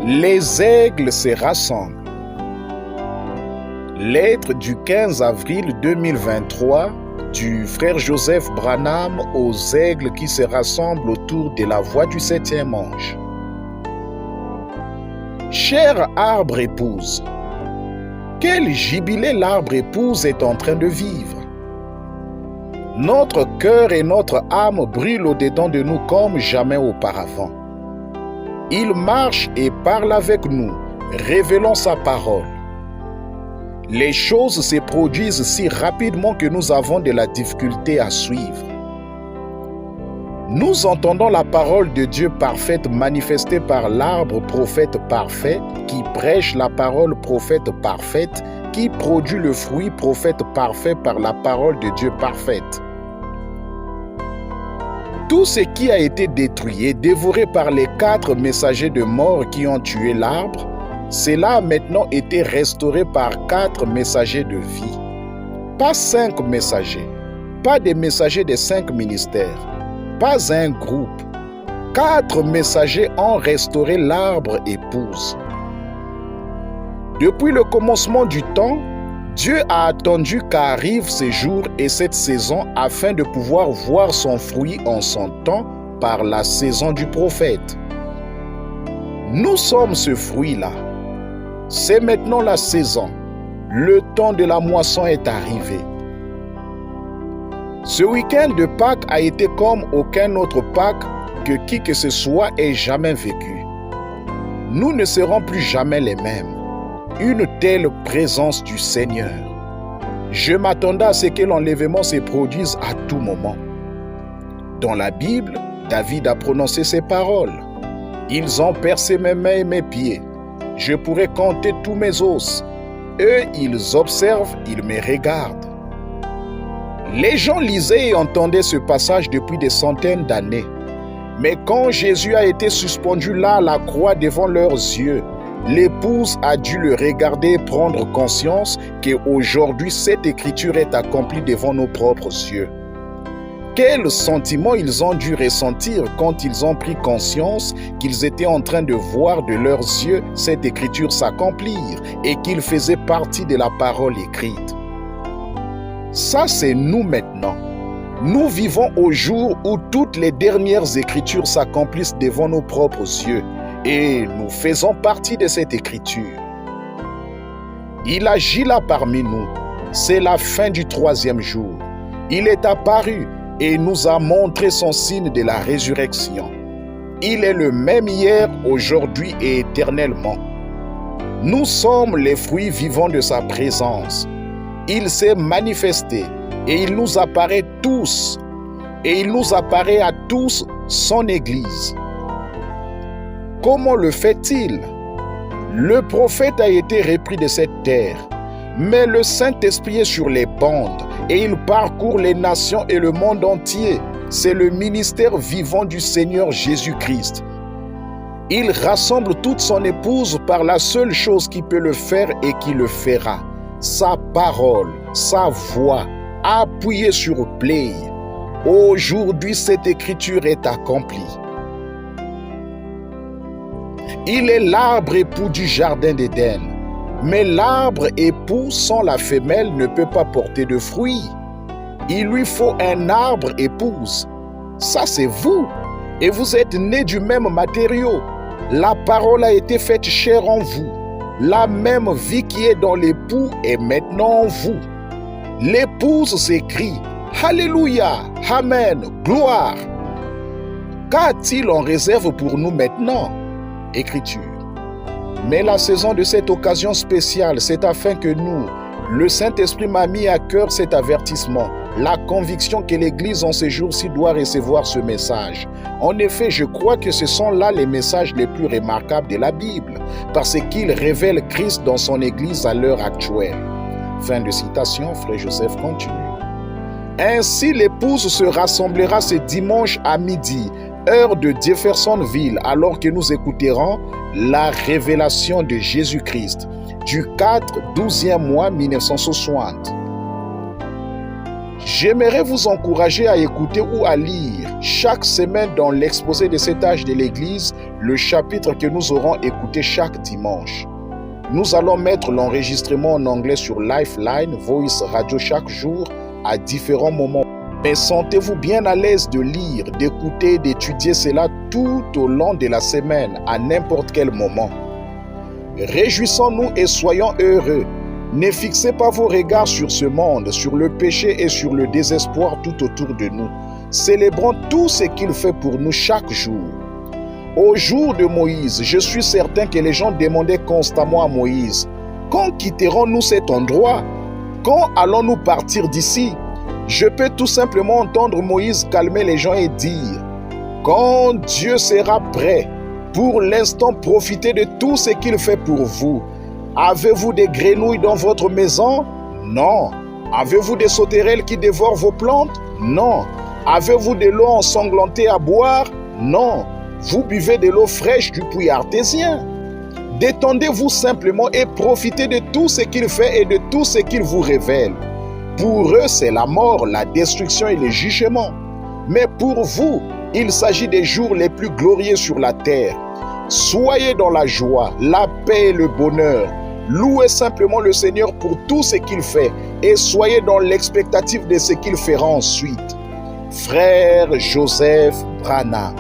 Les aigles se rassemblent. Lettre du 15 avril 2023 du frère Joseph Branham aux aigles qui se rassemblent autour de la voix du septième ange. Cher arbre épouse, quel jubilé l'arbre épouse est en train de vivre. Notre cœur et notre âme brûlent au-dedans de nous comme jamais auparavant. Il marche et parle avec nous, révélant sa parole. Les choses se produisent si rapidement que nous avons de la difficulté à suivre. Nous entendons la parole de Dieu parfaite manifestée par l'arbre prophète parfait qui prêche la parole prophète parfaite qui produit le fruit prophète parfait par la parole de Dieu parfaite. Tout ce qui a été détruit et dévoré par les 4 messagers de mort qui ont tué l'arbre, cela a maintenant été restauré par 4 messagers de vie. Pas 5 messagers, pas des messagers des 5 ministères, pas un groupe. 4 messagers ont restauré l'arbre épouse. Depuis le commencement du temps, Dieu a attendu qu'arrive ces jours et cette saison afin de pouvoir voir son fruit en son temps par la saison du prophète. Nous sommes ce fruit-là. C'est maintenant la saison. Le temps de la moisson est arrivé. Ce week-end de Pâques a été comme aucun autre Pâques que qui que ce soit ait jamais vécu. Nous ne serons plus jamais les mêmes. Une telle présence du Seigneur. Je m'attendais à ce que l'enlèvement se produise à tout moment. Dans la Bible, David a prononcé ces paroles. Ils ont percé mes mains et mes pieds. Je pourrais compter tous mes os. Eux, ils observent, ils me regardent. Les gens lisaient et entendaient ce passage depuis des centaines d'années. Mais quand Jésus a été suspendu là à la croix devant leurs yeux, l'épouse a dû le regarder et prendre conscience qu'aujourd'hui cette écriture est accomplie devant nos propres yeux. Quel sentiment ils ont dû ressentir quand ils ont pris conscience qu'ils étaient en train de voir de leurs yeux cette écriture s'accomplir et qu'ils faisaient partie de la parole écrite. Ça, c'est nous maintenant. Nous vivons au jour où toutes les dernières écritures s'accomplissent devant nos propres yeux. Et nous faisons partie de cette écriture. Il agit là parmi nous. C'est la fin du 3e jour. Il est apparu et nous a montré son signe de la résurrection. Il est le même hier, aujourd'hui et éternellement. Nous sommes les fruits vivants de sa présence. Il s'est manifesté et il nous apparaît tous. Et il nous apparaît à tous son Église. Comment le fait-il? Le prophète a été repris de cette terre, mais le Saint-Esprit est sur les bandes et il parcourt les nations et le monde entier. C'est le ministère vivant du Seigneur Jésus-Christ. Il rassemble toute son épouse par la seule chose qui peut le faire et qui le fera. Sa parole, sa voix, appuyée sur play. Aujourd'hui, cette écriture est accomplie. Il est l'arbre époux du jardin d'Éden. Mais l'arbre époux sans la femelle ne peut pas porter de fruits. Il lui faut un arbre épouse. Ça, c'est vous. Et vous êtes nés du même matériau. La parole a été faite chair en vous. La même vie qui est dans l'époux est maintenant en vous. L'épouse s'écrie « Alléluia, Amen, gloire ». Qu'a-t-il en réserve pour nous maintenant? Écriture. Mais la saison de cette occasion spéciale, c'est afin que nous, le Saint-Esprit m'a mis à cœur cet avertissement, la conviction que l'Église en ces jours-ci doit recevoir ce message. En effet, je crois que ce sont là les messages les plus remarquables de la Bible, parce qu'ils révèlent Christ dans son Église à l'heure actuelle. Fin de citation, frère Joseph continue. Ainsi, l'épouse se rassemblera ce dimanche à midi, heure de Jeffersonville, alors que nous écouterons la révélation de Jésus-Christ du 4-12e mois 1960. J'aimerais vous encourager à écouter ou à lire chaque semaine dans l'exposé de cet âge de l'Église le chapitre que nous aurons écouté chaque dimanche. Nous allons mettre l'enregistrement en anglais sur Lifeline, Voice Radio chaque jour à différents moments. Mais sentez-vous bien à l'aise de lire, d'écouter, d'étudier cela tout au long de la semaine, à n'importe quel moment. Réjouissons-nous et soyons heureux. Ne fixez pas vos regards sur ce monde, sur le péché et sur le désespoir tout autour de nous. Célébrons tout ce qu'il fait pour nous chaque jour. Au jour de Moïse, je suis certain que les gens demandaient constamment à Moïse, « Quand quitterons-nous cet endroit? Quand allons-nous partir d'ici ?» Je peux tout simplement entendre Moïse calmer les gens et dire, « Quand Dieu sera prêt, pour l'instant profitez de tout ce qu'il fait pour vous. Avez-vous des grenouilles dans votre maison? Non. Avez-vous des sauterelles qui dévorent vos plantes? Non. Avez-vous de l'eau ensanglantée à boire? Non. Vous buvez de l'eau fraîche du puits artésien. Détendez-vous simplement et profitez de tout ce qu'il fait et de tout ce qu'il vous révèle. Pour eux, c'est la mort, la destruction et le jugement. Mais pour vous, il s'agit des jours les plus glorieux sur la terre. Soyez dans la joie, la paix et le bonheur. Louez simplement le Seigneur pour tout ce qu'il fait et soyez dans l'expectative de ce qu'il fera ensuite. Frère Joseph Branham.